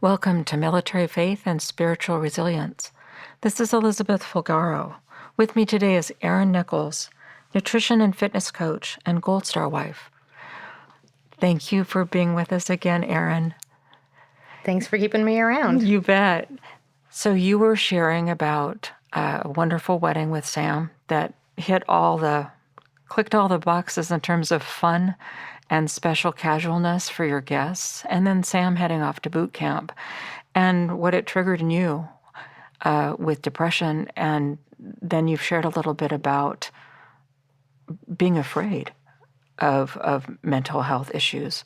Welcome to Military Faith and Spiritual Resilience. This is Elizabeth Fulgaro. With me today is Erin Nichols, nutrition and fitness coach and Gold Star wife. Thank you for being with us again, Erin. Thanks for keeping me around. You bet. So you were sharing about a wonderful wedding with Sam that clicked all the boxes in terms of fun and special casualness for your guests, and then Sam heading off to boot camp, and what it triggered in you with depression. And then you've shared a little bit about being afraid of mental health issues.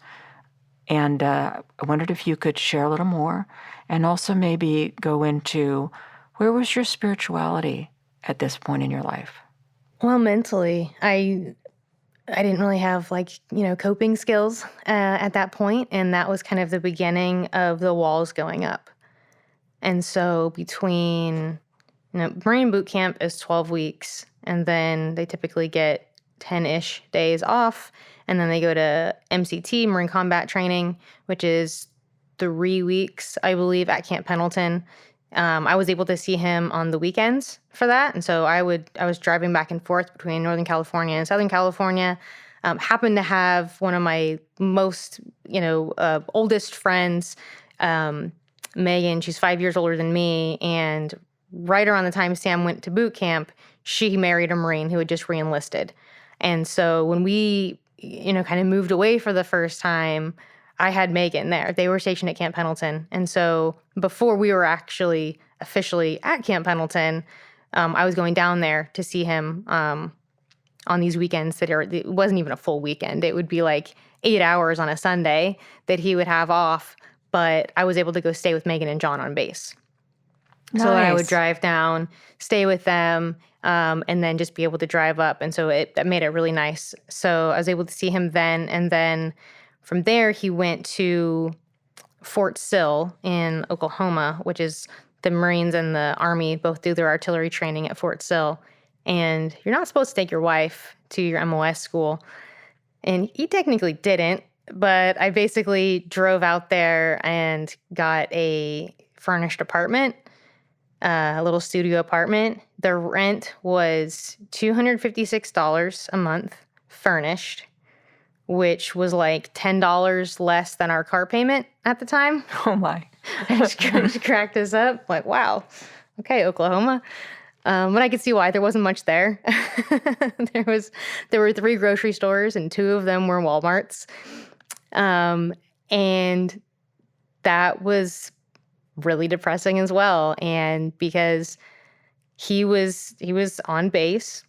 And I wondered if you could share a little more, and also maybe go into where was your spirituality at this point in your life? Well, mentally, I didn't really have coping skills at that point, and that was kind of the beginning of the walls going up. And so between, Marine boot camp is 12 weeks, and then they typically get 10-ish days off, and then they go to MCT, Marine Combat Training, which is 3 weeks, I believe, at Camp Pendleton. I was able to see him on the weekends for that. And so I was driving back and forth between Northern California and Southern California. Happened to have one of my most, oldest friends, Megan. She's 5 years older than me. And right around the time Sam went to boot camp, she married a Marine who had just reenlisted. And so when we, kind of moved away for the first time, I had Megan there. They were stationed at Camp Pendleton. And so before we were actually officially at Camp Pendleton, I was going down there to see him on these weekends it wasn't even a full weekend. It would be like 8 hours on a Sunday that he would have off. But I was able to go stay with Megan and John on base. Nice. So I would drive down, stay with them, and then just be able to drive up. And so that made it really nice. So I was able to see him then. And then from there, he went to Fort Sill in Oklahoma, which is the Marines and the Army both do their artillery training at Fort Sill. And you're not supposed to take your wife to your MOS school. And he technically didn't, but I basically drove out there and got a furnished apartment, a little studio apartment. The rent was $256 a month, furnished, which was like $10 less than our car payment at the time. Oh my. I just cracked this up. Like, wow. Okay, Oklahoma. But I could see why there wasn't much there. There were 3 grocery stores and 2 of them were Walmarts. And that was really depressing as well. And because he was on base,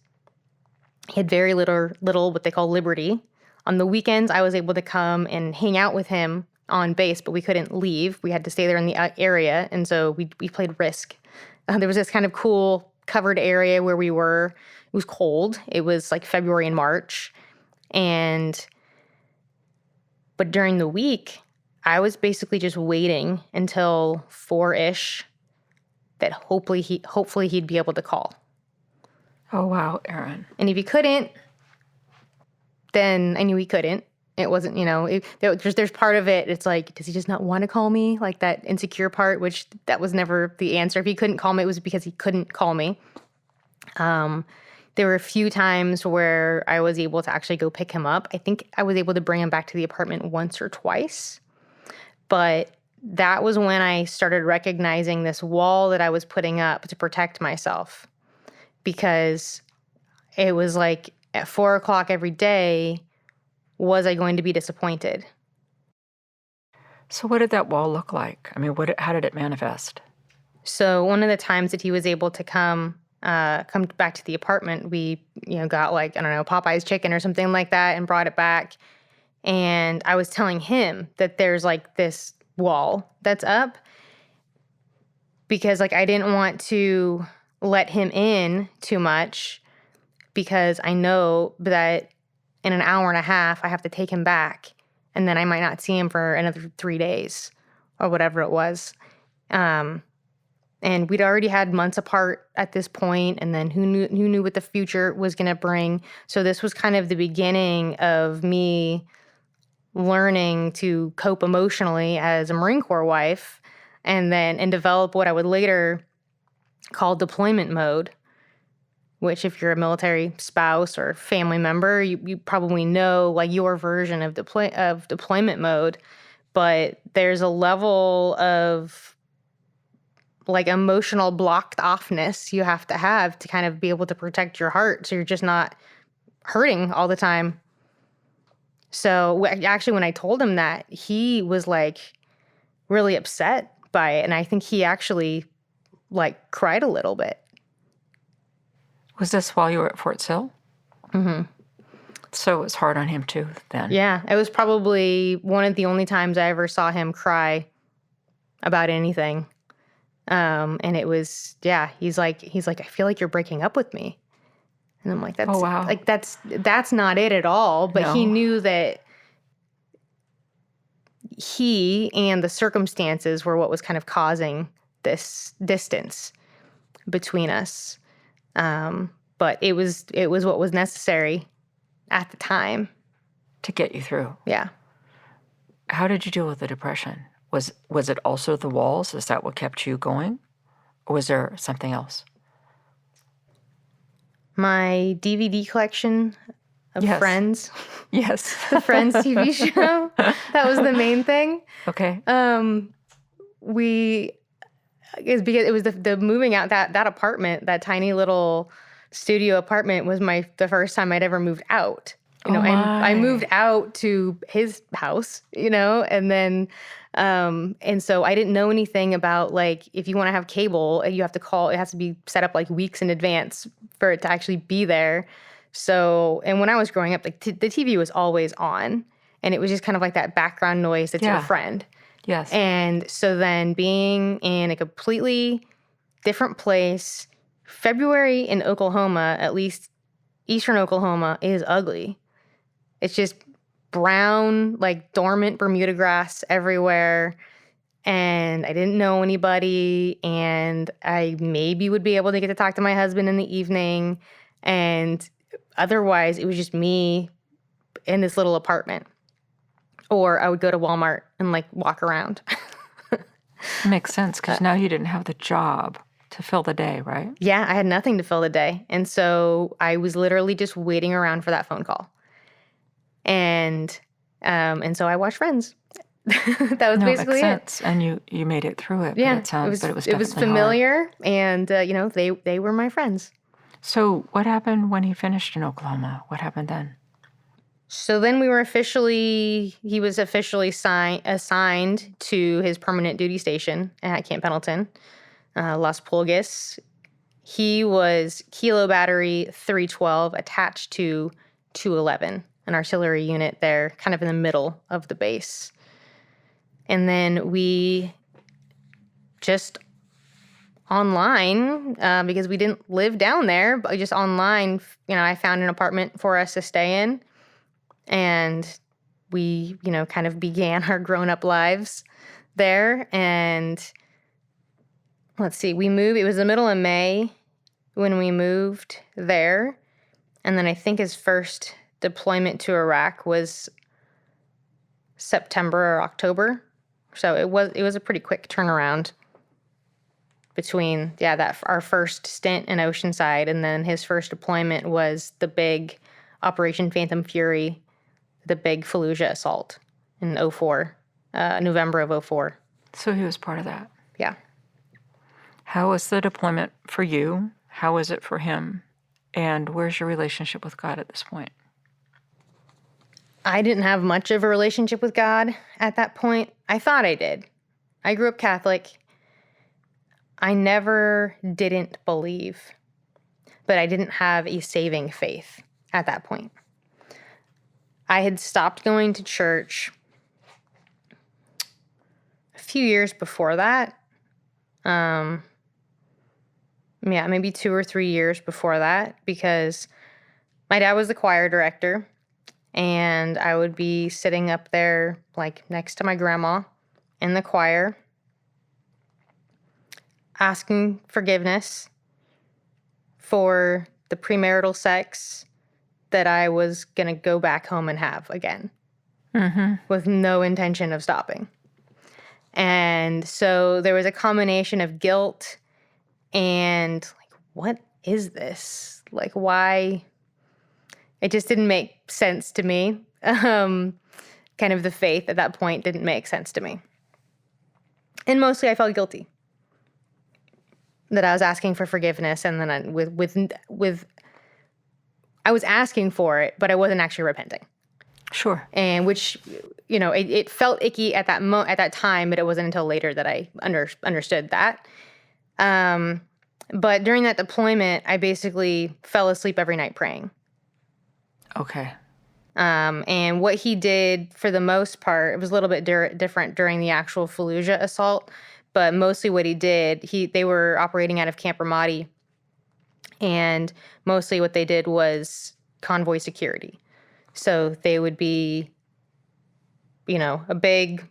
he had very little what they call liberty. On the weekends, I was able to come and hang out with him on base, but we couldn't leave. We had to stay there in the area, and so we played Risk. There was this kind of cool covered area where we were. It was cold. It was like February and March, but during the week, I was basically just waiting until 4-ish that hopefully he'd be able to call. Oh, wow, Erin. And if he couldn't, then I knew he couldn't. It wasn't, there's part of it. It's like, does he just not want to call me? Like that insecure part, which that was never the answer. If he couldn't call me, it was because he couldn't call me. There were a few times where I was able to actually go pick him up. I think I was able to bring him back to the apartment once or twice. But that was when I started recognizing this wall that I was putting up to protect myself. Because it was like at 4 o'clock every day, was I going to be disappointed? So what did that wall look like? I mean, how did it manifest? So one of the times that he was able to come back to the apartment, we, got Popeye's chicken or something like that and brought it back. And I was telling him that there's like this wall that's up because I didn't want to let him in too much because I know that in an hour and a half, I have to take him back, and then I might not see him for another 3 days or whatever it was. And we'd already had months apart at this point, and then who knew what the future was going to bring. So this was kind of the beginning of me learning to cope emotionally as a Marine Corps wife and develop what I would later call deployment mode, which if you're a military spouse or family member, you probably know like your version of deployment mode. But there's a level of like emotional blocked offness you have to kind of be able to protect your heart so you're just not hurting all the time. So actually, when I told him that, he was like really upset by it. And I think he actually like cried a little bit. Was this while you were at Fort Sill? Mm-hmm. So it was hard on him too then. Yeah, it was probably one of the only times I ever saw him cry about anything. And it was, yeah, he's like, I feel like you're breaking up with me. And I'm like, Oh, wow. like, that's not it at all. But he No. knew that he and the circumstances were what was kind of causing this distance between us. But it was what was necessary at the time. To get you through. Yeah. How did you deal with the depression? Was it also the walls? Is that what kept you going? Or was there something else? My DVD collection of Yes. Friends. Yes. The Friends TV show. That was the main thing. Okay. It's because it was the moving out that apartment, that tiny little studio apartment was the first time I'd ever moved out. I moved out to his house, and then and so I didn't know anything about like if you want to have cable, you have to call. It has to be set up like weeks in advance for it to actually be there. So, and when I was growing up, like the TV was always on, and it was just kind of like that background noise that's your friend. Yes. And so then being in a completely different place, February in Oklahoma, at least Eastern Oklahoma, is ugly. It's just brown, like dormant Bermuda grass everywhere. And I didn't know anybody. And I maybe would be able to get to talk to my husband in the evening. And otherwise, it was just me in this little apartment. Or I would go to Walmart and like walk around. Makes sense because now you didn't have the job to fill the day, right? Yeah, I had nothing to fill the day. And so I was literally just waiting around for that phone call. And so I watched Friends. That was basically it. Makes sense. And you made it through it. Yeah, but it was familiar, hard. And they were my friends. So what happened when he finished in Oklahoma? What happened then? So then he was officially assigned to his permanent duty station at Camp Pendleton, Las Pulgas. He was Kilo Battery 312 attached to 211, an artillery unit there, kind of in the middle of the base. And then we just online, because we didn't live down there, but just online, I found an apartment for us to stay in. And we, kind of began our grown-up lives there. And let's see, it was the middle of May when we moved there. And then I think his first deployment to Iraq was September or October. So it was a pretty quick turnaround between, our first stint in Oceanside and then his first deployment was the big Operation Phantom Fury, the big Fallujah assault in November of 2004. So he was part of that. Yeah. How was the deployment for you? How was it for him? And where's your relationship with God at this point? I didn't have much of a relationship with God at that point. I thought I did. I grew up Catholic. I never didn't believe, but I didn't have a saving faith at that point. I had stopped going to church a few years before that. Maybe 2 or 3 years before that, because my dad was the choir director, and I would be sitting up there, like, next to my grandma in the choir, asking forgiveness for the premarital sex that I was going to go back home and have again. with no intention of stopping. And so there was a combination of guilt and like, what is this? Like, why? It just didn't make sense to me. Kind of the faith at that point didn't make sense to me. And mostly I felt guilty that I was asking for forgiveness, and then I was asking for it, but I wasn't actually repenting. Sure. And which, it felt icky at that time, but it wasn't until later that I understood that. But during that deployment, I basically fell asleep every night praying. Okay. And what he did, for the most part, it was a little bit different during the actual Fallujah assault, but mostly what he did, they were operating out of Camp Ramadi, and mostly what they did was convoy security. So they would be, a big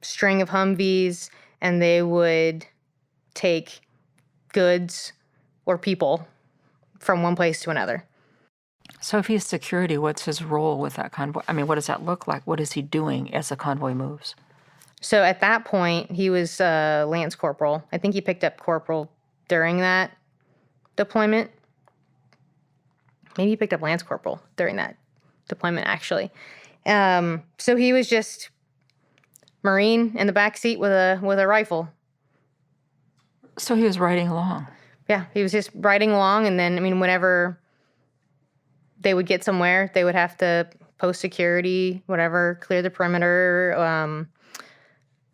string of Humvees, and they would take goods or people from one place to another. So if he's security, what's his role with that convoy? I mean, what does that look like? What is he doing as the convoy moves? So at that point, he was Lance Corporal. I think he picked up Corporal during that deployment. Maybe he picked up Lance Corporal during that deployment, actually. So he was just Marine in the back seat with a rifle. So he was riding along. Yeah, he was just riding along, and then, whenever they would get somewhere, they would have to post security, whatever, clear the perimeter.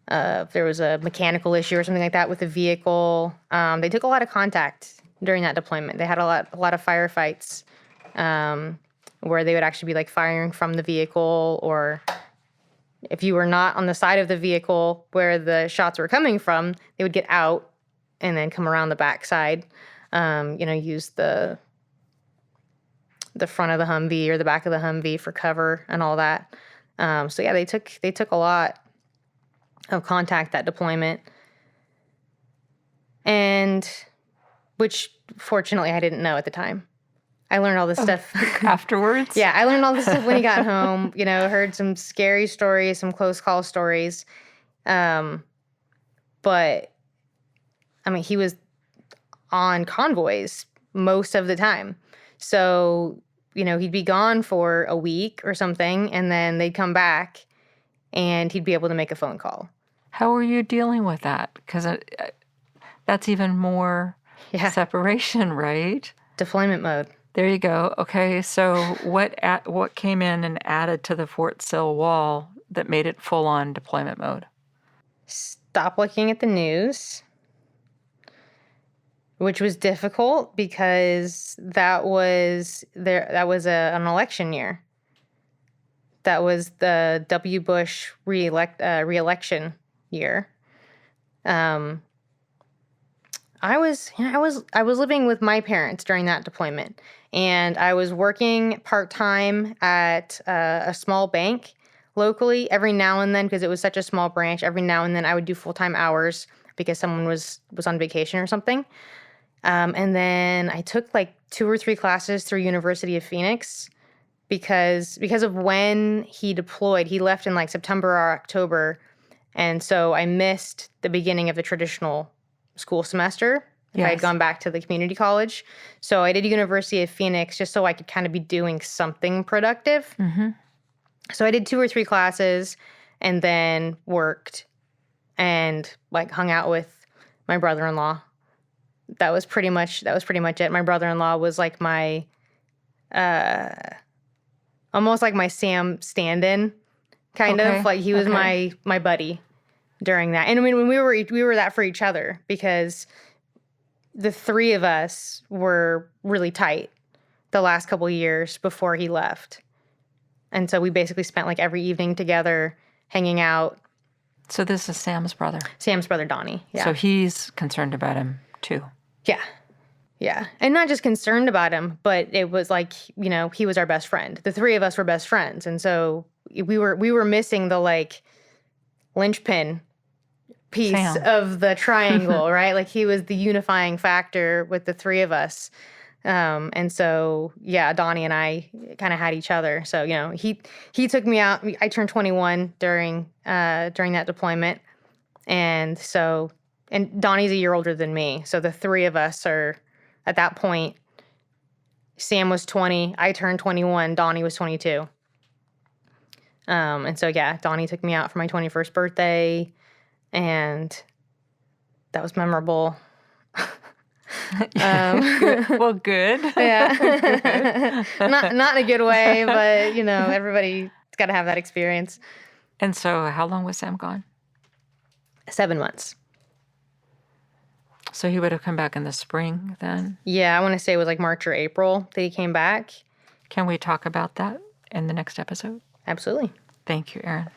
If there was a mechanical issue or something like that with the vehicle, they took a lot of contact during that deployment. They had a lot of firefights, where they would actually be like firing from the vehicle, or if you were not on the side of the vehicle where the shots were coming from, they would get out and then come around the backside, use the front of the Humvee or the back of the Humvee for cover and all that. So yeah, they took a lot of contact that deployment, and which fortunately I didn't know at the time. I learned all this stuff afterwards. Yeah, I learned all this stuff when he got home. Heard some scary stories, some close call stories. But he was on convoys most of the time. So, he'd be gone for a week or something, and then they'd come back and he'd be able to make a phone call. How are you dealing with that? Because that's even more separation, right? Deployment mode. There you go. Okay, so what came in and added to the Fort Sill wall that made it full-on deployment mode? Stop looking at the news, which was difficult because that was an election year. That was the W. Bush re-election year. I was living with my parents during that deployment, and I was working part-time at a small bank locally every now and then, because it was such a small branch. Every now and then I would do full-time hours because someone was on vacation or something. And then I took like 2 or 3 classes through University of Phoenix because of when he deployed. He left in like September or October, and so I missed the beginning of the traditional school semester. Yes. I had gone back to the community college. So I did University of Phoenix just so I could kind of be doing something productive. Mm-hmm. So I did 2 or 3 classes and then worked and like hung out with my brother-in-law. That was pretty much it. My brother-in-law was like my almost like my Sam stand-in kind of. Like he was my buddy during that. And when we were that for each other, because the 3 of us were really tight the last couple of years before he left. And so we basically spent like every evening together hanging out. So this is Sam's brother? Sam's brother, Donnie. Yeah. So he's concerned about him too? Yeah. Yeah. And not just concerned about him, but it was like, he was our best friend. The 3 of us were best friends. And so we were missing the like linchpin piece Sam. Of the triangle, right? Like he was the unifying factor with the 3 of us. And so, yeah, Donnie and I kind of had each other. So, he took me out. I turned 21 during that deployment. And Donnie's a year older than me. So the three of us are at that point. Sam was 20. I turned 21. Donnie was 22. And so, yeah, Donnie took me out for my 21st birthday, and that was memorable. Well, good. Yeah. Not in a good way, but, everybody's got to have that experience. And so how long was Sam gone? 7 months. So he would have come back in the spring then? Yeah, I want to say it was like March or April that he came back. Can we talk about that in the next episode? Absolutely. Thank you, Erin.